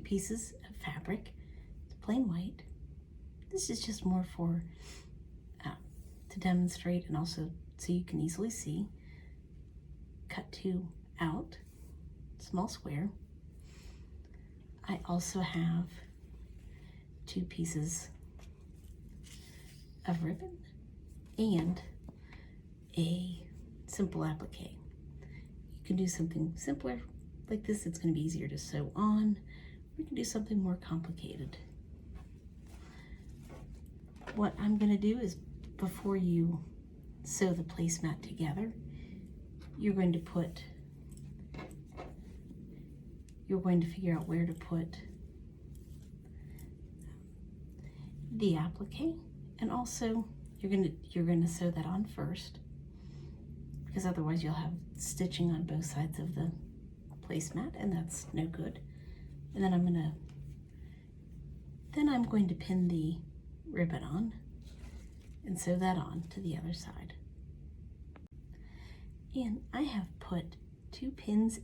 pieces of fabric. It's plain white. This is just more for to demonstrate and also so you can easily see. Cut 2 out, small square. I also have 2 pieces of ribbon and a simple applique. You can do something simpler like this. It's going to be easier to sew on. We can do something more complicated. What I'm going to do is, before you sew the placemat together, you're going to figure out where to put the applique, and also you're going to sew that on first, because otherwise you'll have stitching on both sides of the placemat, and that's no good. And then I'm going to pin the ribbon on and sew that on to the other side. And I have put 2 pins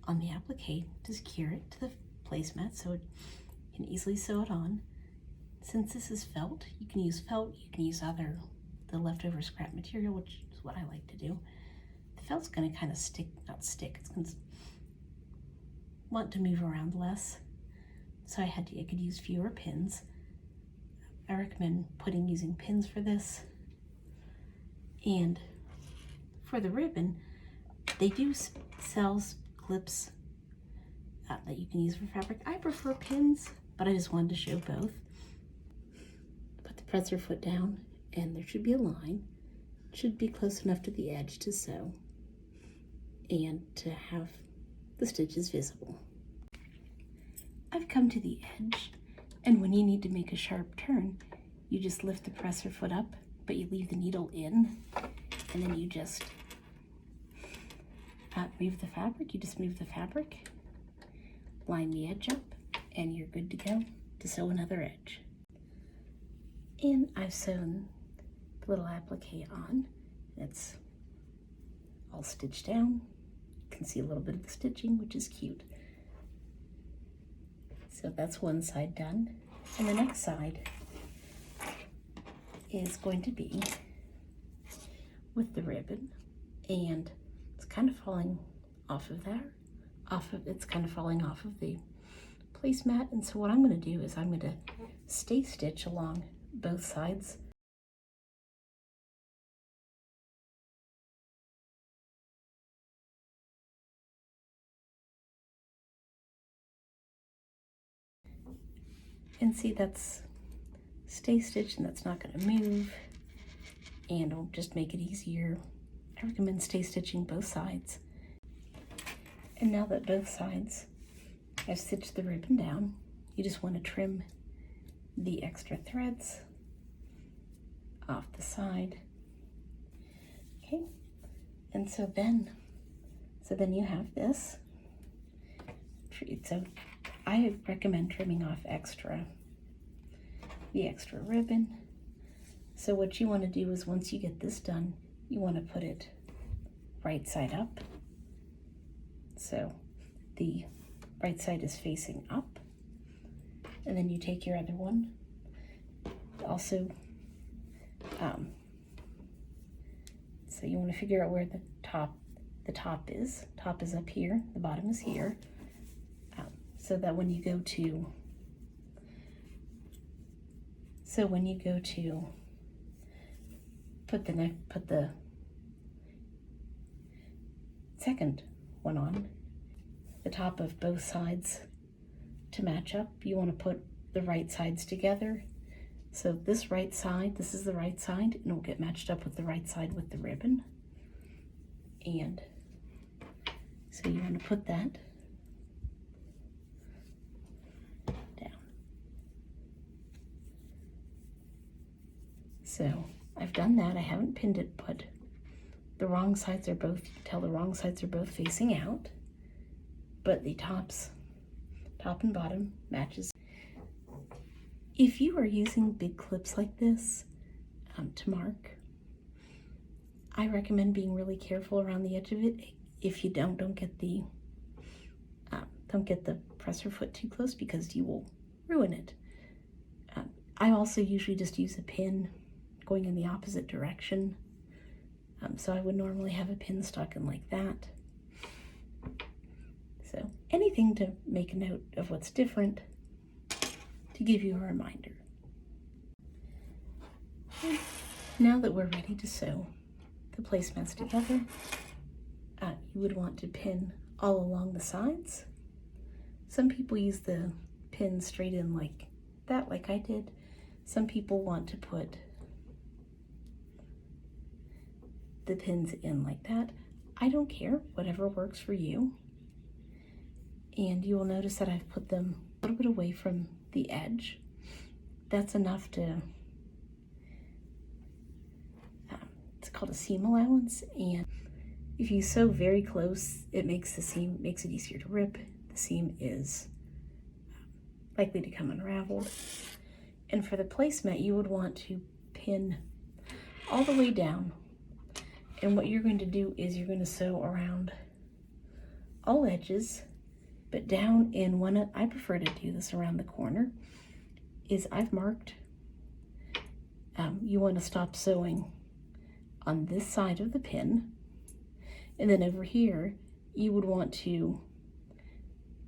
on the applique to secure it to the placemat so you can easily sew it on. Since this is felt, you can use felt, you can use the leftover scrap material, which is what I like to do. The felt's going to kind of it's going to want to move around less, so I could use fewer pins. I recommend using pins for this. And for the ribbon, they do sell clips that you can use for fabric. I prefer pins, but I just wanted to show both. Put the presser foot down, and there should be a line. It should be close enough to the edge to sew and to have the stitches visible. I've come to the edge, and when you need to make a sharp turn, you just lift the presser foot up, but you leave the needle in, and then you just move the fabric. You just move the fabric, line the edge up, and you're good to go to sew another edge. And I've sewn the little applique on. It's all stitched down. You can see a little bit of the stitching, which is cute. So that's one side done. And the next side is going to be with the ribbon, and it's kind of falling off of there. It's kind of falling off of the placemat. And so what I'm going to do is I'm going to stay stitch along both sides. And see, that's stay stitch, and that's not going to move, and it'll just make it easier. I recommend stay stitching both sides. And now that both sides I've stitched the ribbon down, you just want to trim the extra threads off the side. Okay, and so then you have this. So I recommend trimming off the extra ribbon. So what you want to do is, once you get this done, you want to put it right side up. So the right side is facing up, and then you take your other one. Also, so you want to figure out where the top is. Top is up here, the bottom is here. So that when you go to put the second one on, the top of both sides to match up, you want to put the right sides together. So this is the right side, and it'll get matched up with the right side with the ribbon. And so you want to put that down. So I've done that. I haven't pinned it, but the wrong sides are both, you can tell the wrong sides are both facing out, but the top and bottom matches. If you are using big clips like this to mark, I recommend being really careful around the edge of it. If you don't get the press your foot too close because you will ruin it. I also usually just use a pin going in the opposite direction. So I would normally have a pin stuck in like that. So anything to make a note of what's different, to give you a reminder. Now that we're ready to sew the placemats together, you would want to pin all along the sides. Some people use the pin straight in like that, like I did. Some people want to put the pins in like that. I don't care, whatever works for you. And you will notice that I've put them a little bit away from the edge. That's enough to, it's called a seam allowance, and if you sew very close, it makes it easier to rip. The seam is likely to come unraveled. And for the placemat, you would want to pin all the way down. And what you're going to do is you're going to sew around all edges, but down in one, I prefer to do this around the corner, is I've marked, you want to stop sewing on this side of the pin. And then over here, you would want to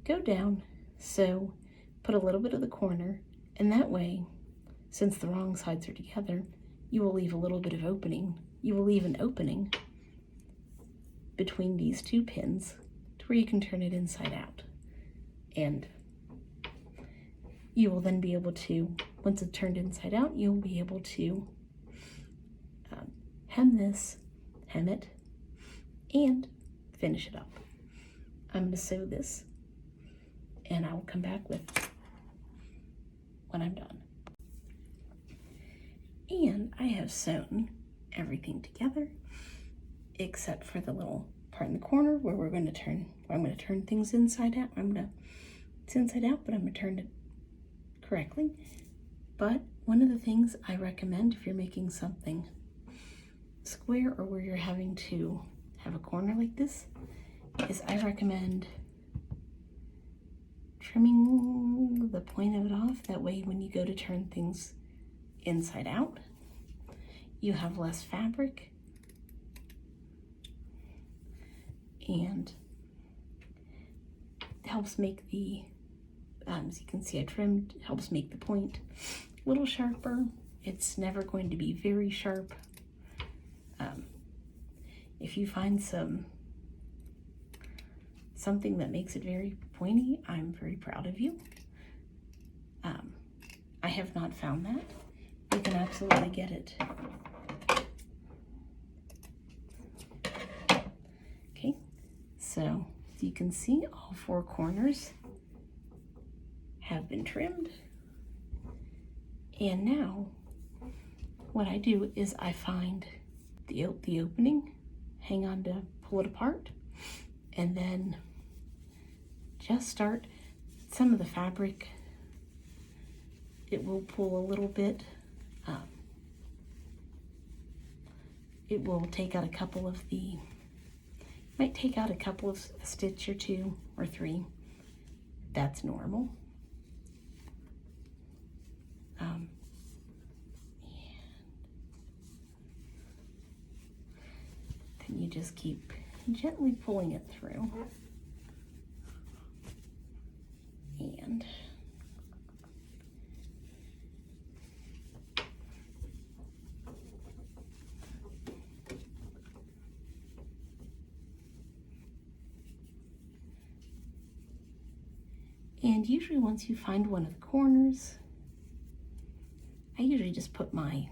go down, sew, put a little bit of the corner, and that way, since the wrong sides are together, you will leave a little bit of opening. You will leave an opening between these two pins to where you can turn it inside out. And you will then be able to, once it's turned inside out, you'll be able to hem it, and finish it up. I'm going to sew this, and I will come back with when I'm done. And I have sewn everything together except for the little part in the corner where I'm going to turn things inside out. It's inside out, but I'm going to turn it correctly. But one of the things I recommend if you're making something square or where you're having to have a corner like this is I recommend trimming the point of it off. That way when you go to turn things inside out, you have less fabric, and it helps make the, as you can see I trimmed, helps make the point a little sharper. It's never going to be very sharp. If you find something that makes it very pointy, I'm very proud of you. I have not found that. You can absolutely get it. Okay, so you can see all four corners have been trimmed. And now what I do is I find the opening, hang on to pull it apart, and then just start some of the fabric. It will pull a little bit. It will take out a couple of might take out a couple of a stitch or two or three. That's normal. Then you just keep gently pulling it through. And usually once you find one of the corners, I usually just put my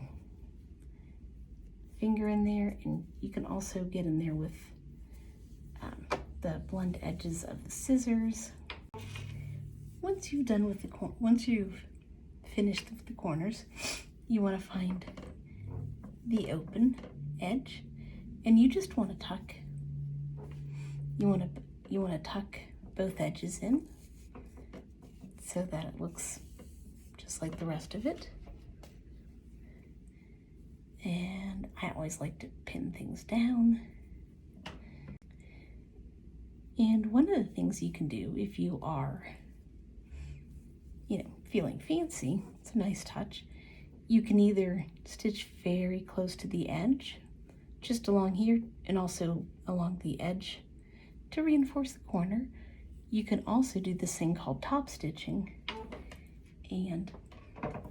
finger in there, and you can also get in there with the blunt edges of the scissors. Once you've done with once you've finished with the corners, you want to find the open edge, and you just want to tuck. You want to tuck both edges in so that it looks just like the rest of it. And I always like to pin things down. And one of the things you can do if you are feeling fancy, it's a nice touch. You can either stitch very close to the edge, just along here, and also along the edge to reinforce the corner. You can also do this thing called top stitching, and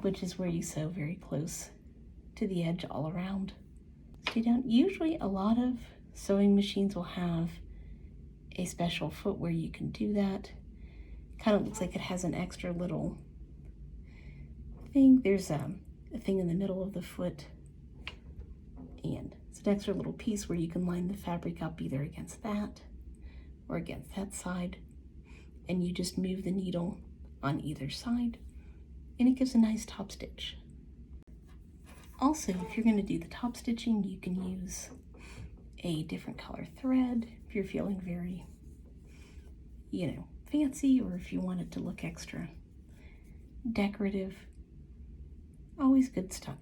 which is where you sew very close to the edge all around. Stay down. Usually a lot of sewing machines will have a special foot where you can do that. Kind of looks like it has an extra little thing. There's a thing in the middle of the foot, and it's an extra little piece where you can line the fabric up either against that or against that side, and you just move the needle on either side, and it gives a nice top stitch. Also, if you're going to do the top stitching, you can use a different color thread if you're feeling very, fancy, or if you want it to look extra decorative. Always good stuff.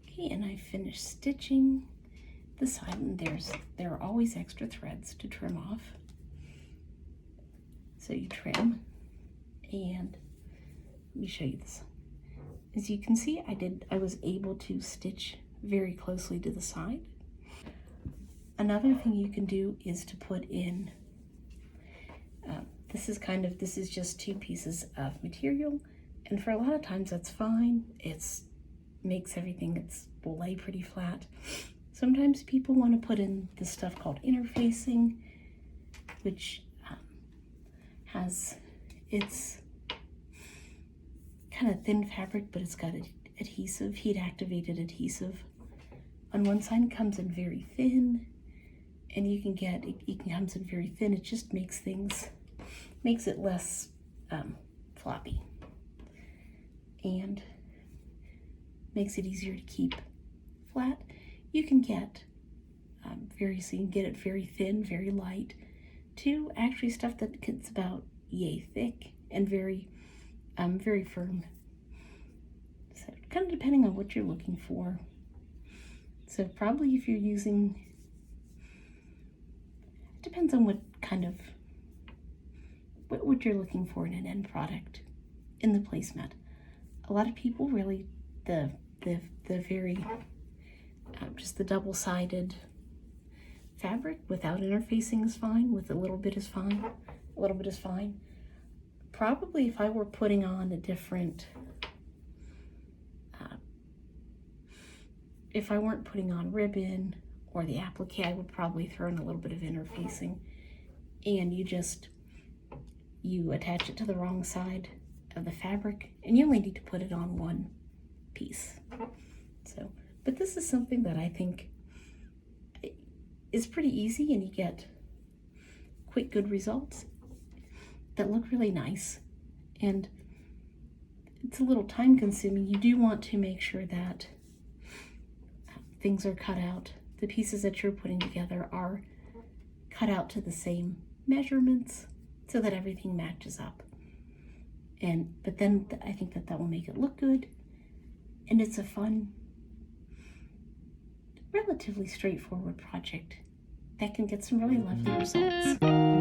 Okay, and I finished stitching the side, and there are always extra threads to trim off. So you trim, and let me show you this. As you can see, I was able to stitch very closely to the side. Another thing you can do is to put in, this is just 2 pieces of material, and for a lot of times that's fine. It's makes everything, will lay pretty flat. Sometimes people want to put in this stuff called interfacing, which it's kind of thin fabric, but it's got adhesive, heat activated adhesive. On one side it comes in very thin, and it comes in very thin. It just makes it less floppy, and makes it easier to keep flat. You can get it very thin, very light, to actually stuff that gets about yay thick and very firm. So kind of depending on what you're looking for. So probably if you're using, it depends on what you're looking for in an end product in the placemat. A lot of people really, the very, just the double-sided fabric without interfacing is fine, with a little bit is fine, Probably if I were putting on a different, if I weren't putting on ribbon or the applique, I would probably throw in a little bit of interfacing, and you attach it to the wrong side of the fabric, and you only need to put it on one piece. So, but this is something that I think is pretty easy, and you get quick, good results that look really nice. And it's a little time consuming. You do want to make sure that things are cut out. The pieces that you're putting together are cut out to the same measurements so that everything matches up. But then I think that will make it look good, and it's a fun, relatively straightforward project that can get some really lovely results.